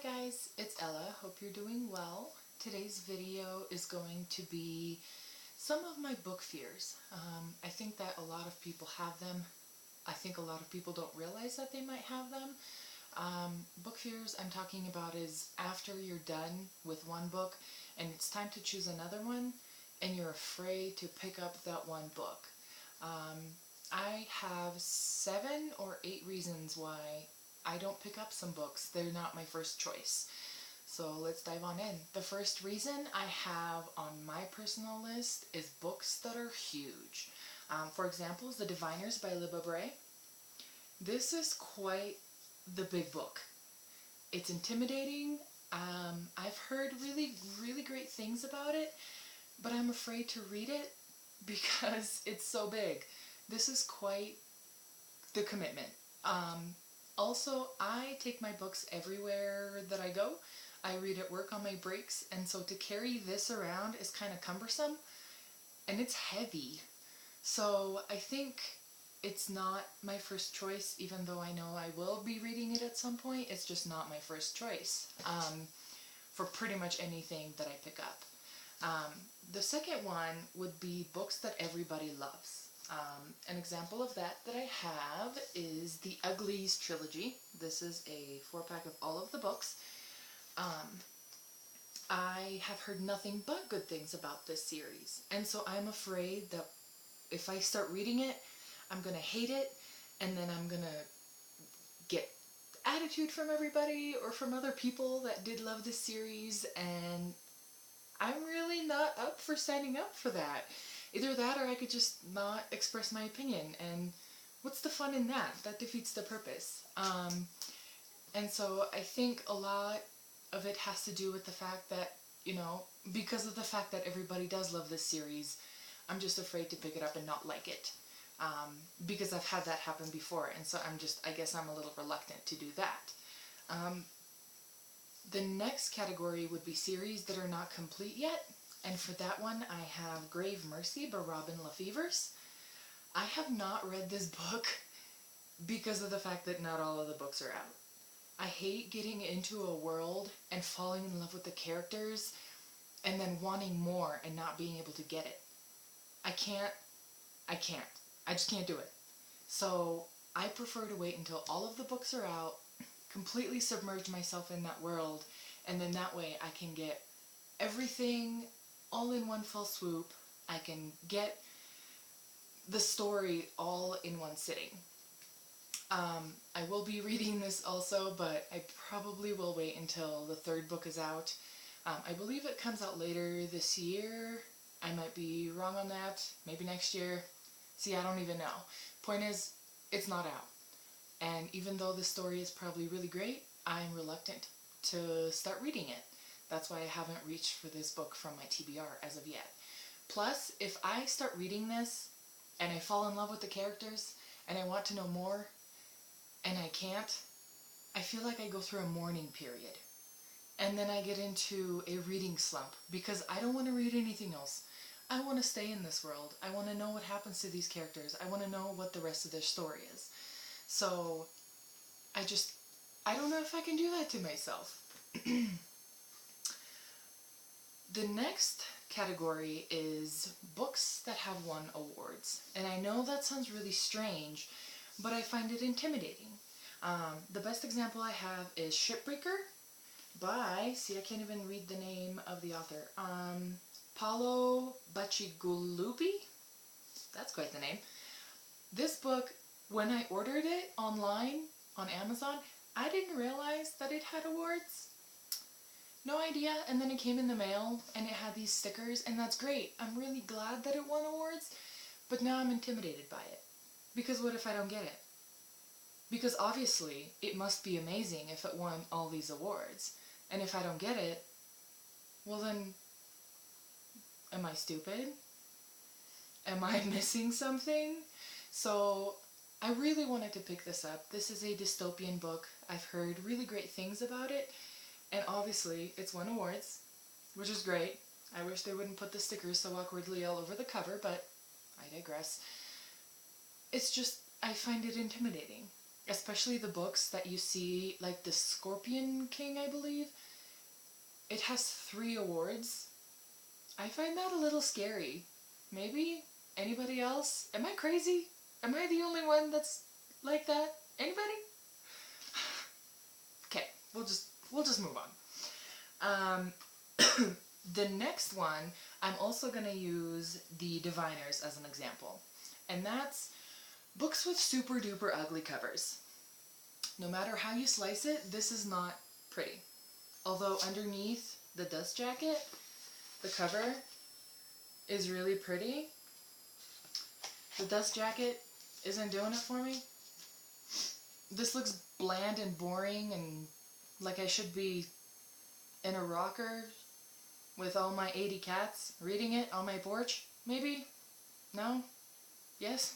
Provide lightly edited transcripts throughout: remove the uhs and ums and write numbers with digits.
guys, it's Ella. Hope you're doing well. Today's video is going to be some of my book fears. I think that a lot of people have them. I think a lot of people don't realize that they might have them. Book fears I'm talking about is after you're done with one book and it's time to choose another one and you're afraid to pick up that one book. I have 7 or 8 reasons why I don't pick up some books. They're not my first choice. So let's dive on in. The first reason I have on my personal list is books that are huge. For example, The Diviners by Libba Bray. This is quite the big book. It's intimidating. I've heard really great things about it, but I'm afraid to read it because it's so big. This is quite the commitment. Also, I take my books everywhere that I go. I read at work on my breaks, and so to carry this around is kind of cumbersome, and it's heavy. So I think it's not my first choice, even though I know I will be reading it at some point. It's just not my first choice for pretty much anything that I pick up. The second one would be books that everybody loves. An example of that I have is the Uglies trilogy. This is a 4-pack of all of the books. I have heard nothing but good things about this series, and so I'm afraid that if I start reading it, I'm gonna hate it, and then I'm gonna get attitude from everybody or from other people that did love this series, and I'm really not up for signing up for that. Either that or I could just not express my opinion, and what's the fun in that? That defeats the purpose. And so I think a lot of it has to do with the fact that, because of the fact that everybody does love this series, I'm just afraid to pick it up and not like it. Because I've had that happen before, and so I guess I'm a little reluctant to do that. The next category would be series that are not complete yet, and for that one I have Grave Mercy by Robin LaFevers. I have not read this book because of the fact that not all of the books are out. I hate getting into a world and falling in love with the characters and then wanting more and not being able to get it. I just can't do it. So I prefer to wait until all of the books are out, completely submerge myself in that world, and then that way I can get everything all in one fell swoop. I can get the story all in one sitting. I will be reading this also, but I probably will wait until the 3rd book is out. I believe it comes out later this year. I might be wrong on that. Maybe next year. See, I don't even know. Point is, it's not out. And even though the story is probably really great, I'm reluctant to start reading it. That's why I haven't reached for this book from my TBR as of yet. Plus, if I start reading this and I fall in love with the characters and I want to know more and I can't, I feel like I go through a mourning period. And then I get into a reading slump because I don't want to read anything else. I want to stay in this world. I want to know what happens to these characters. I want to know what the rest of their story is. So I don't know if I can do that to myself. The next category is books that have won awards. And I know that sounds really strange, but I find it intimidating. The best example I have is Shipbreaker by, I can't even read the name of the author, Paolo Bacigalupi. That's quite the name. This book, when I ordered it online on Amazon, I didn't realize that it had awards. No idea, and then it came in the mail and it had these stickers, and that's great. I'm really glad that it won awards, but now I'm intimidated by it. Because what if I don't get it? Because obviously it must be amazing if it won all these awards. And if I don't get it, well then, am I stupid? Am I missing something? So I really wanted to pick this up. This is a dystopian book. I've heard really great things about it. And obviously it's won awards, which is great. I wish they wouldn't put the stickers so awkwardly all over the cover, but I digress. It's just, I find it intimidating. especially the books that you see, like the Scorpion King, I believe. It has 3 awards. I find that a little scary. Maybe anybody else? Am I crazy? Am I the only one that's like that? Anybody? Okay, we'll just move on. The next one, I'm also going to use The Diviners as an example. And that's books with super duper ugly covers. No matter how you slice it, this is not pretty. Although underneath the dust jacket, the cover is really pretty. The dust jacket isn't doing it for me. This looks bland and boring and like I should be in a rocker with all my 80 cats reading it on my porch, maybe? No? Yes?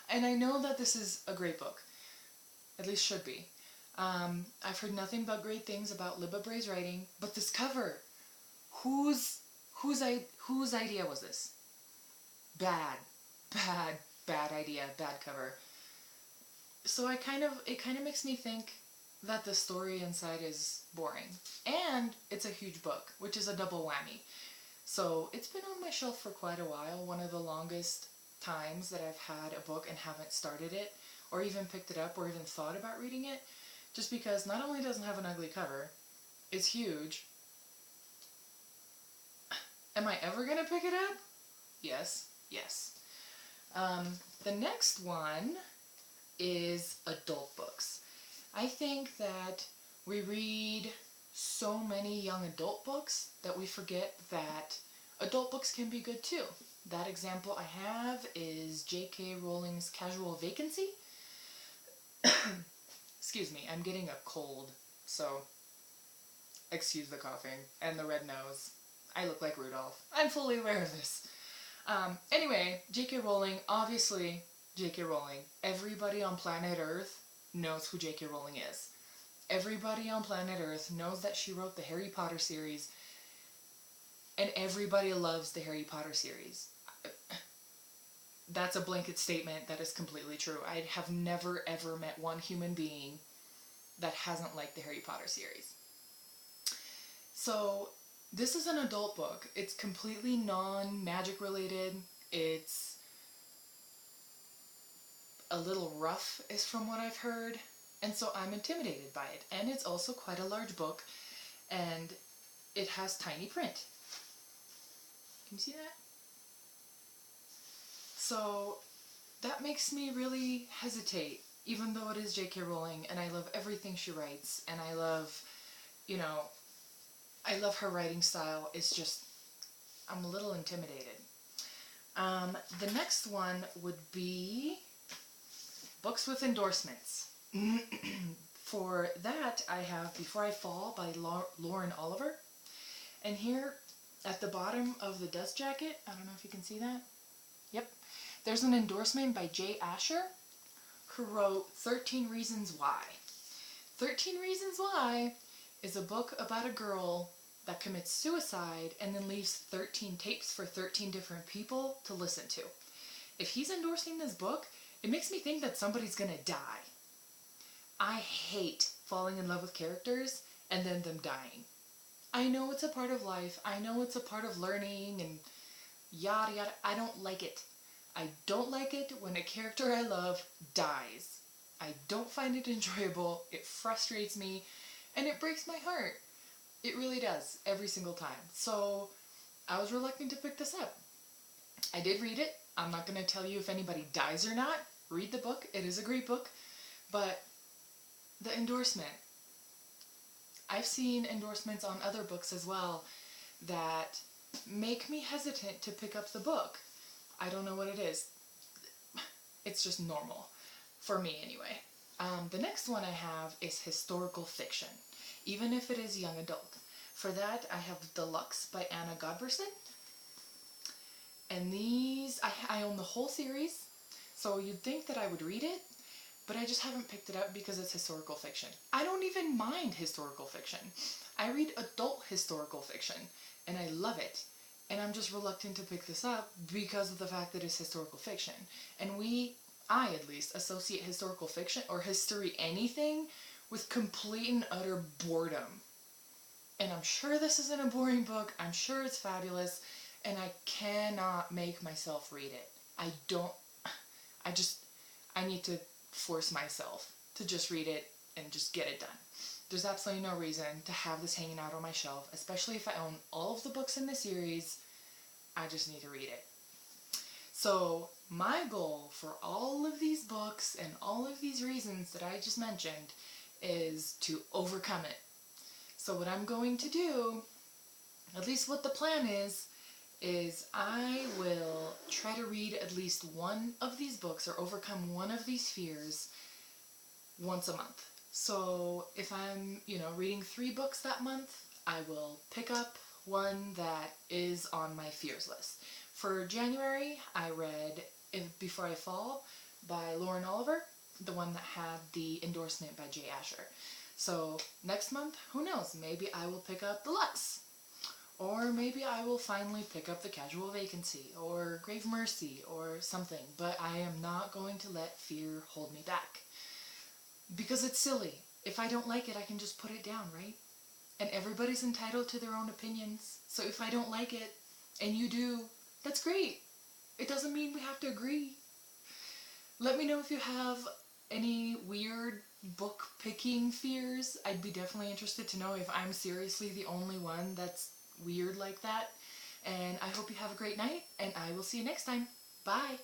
And I know that this is a great book. At least should be. I've heard nothing but great things about Libba Bray's writing, but this cover, whose idea was this? Bad idea, bad cover. So it kind of makes me think that the story inside is boring. And it's a huge book, which is a double whammy. So it's been on my shelf for quite a while, one of the longest times that I've had a book and haven't started it, or even picked it up, or even thought about reading it, just because not only doesn't have an ugly cover, it's huge. Am I ever gonna pick it up? Yes. The next one is adult books. I think that we read so many young adult books that we forget that adult books can be good too. That example I have is J.K. Rowling's Casual Vacancy. Excuse me, I'm getting a cold, so excuse the coughing and the red nose. I look like Rudolph. I'm fully aware of this. Anyway, J.K. Rowling, obviously J.K. Rowling. Everybody on planet Earth knows who J.K. Rowling is. Everybody on planet Earth knows that she wrote the Harry Potter series, and everybody loves the Harry Potter series. That's a blanket statement that is completely true. I have never ever met one human being that hasn't liked the Harry Potter series. So this is an adult book. It's completely non-magic related. It's a little rough, is from what I've heard, and so I'm intimidated by it. And it's also quite a large book, and it has tiny print. Can you see that? So that makes me really hesitate, even though it is J.K. Rowling, and I love everything she writes, and I love, I love her writing style. It's just, I'm a little intimidated. The next one would be books with endorsements. For that, I have Before I Fall by Lauren Oliver. And here at the bottom of the dust jacket, I don't know if you can see that. Yep. There's an endorsement by Jay Asher, who wrote 13 Reasons Why. 13 Reasons Why is a book about a girl that commits suicide and then leaves 13 tapes for 13 different people to listen to. If he's endorsing this book, it makes me think that somebody's gonna die. I hate falling in love with characters and then them dying. I know it's a part of life. I know it's a part of learning and yada yada. I don't like it. I don't like it when a character I love dies. I don't find it enjoyable. It frustrates me and it breaks my heart. It really does, every single time. So I was reluctant to pick this up. I did read it. I'm not going to tell you if anybody dies or not. Read the book. It is a great book. But the endorsement. I've seen endorsements on other books as well that make me hesitant to pick up the book. I don't know what it is. It's just normal. For me, anyway. The next one I have is historical fiction, even if it is young adult. For that, I have Deluxe by Anna Godberson. And these, I own the whole series, so you'd think that I would read it, but I just haven't picked it up because it's historical fiction. I don't even mind historical fiction. I read adult historical fiction, and I love it. And I'm just reluctant to pick this up because of the fact that it's historical fiction. And I at least, associate historical fiction or history anything with complete and utter boredom. And I'm sure this isn't a boring book. I'm sure it's fabulous. And I cannot make myself read it. I just, I need to force myself to just read it and just get it done. There's absolutely no reason to have this hanging out on my shelf, especially if I own all of the books in the series. I just need to read it. So my goal for all of these books and all of these reasons that I just mentioned is to overcome it. So what I'm going to do, at least what the plan is I will try to read at least one of these books or overcome one of these fears once a month. So if I'm, reading 3 books that month, I will pick up one that is on my fears list. For January, I read Before I Fall by Lauren Oliver, the one that had the endorsement by Jay Asher. So next month, who knows, maybe I will pick up The Lux. Or maybe I will finally pick up The Casual Vacancy or Grave Mercy or something. But I am not going to let fear hold me back. Because it's silly. If I don't like it, I can just put it down, right? And everybody's entitled to their own opinions. So if I don't like it, and you do, that's great. It doesn't mean we have to agree. Let me know if you have any weird book picking fears. I'd be definitely interested to know if I'm seriously the only one that's weird like that. And I hope you have a great night, and I will see you next time. Bye!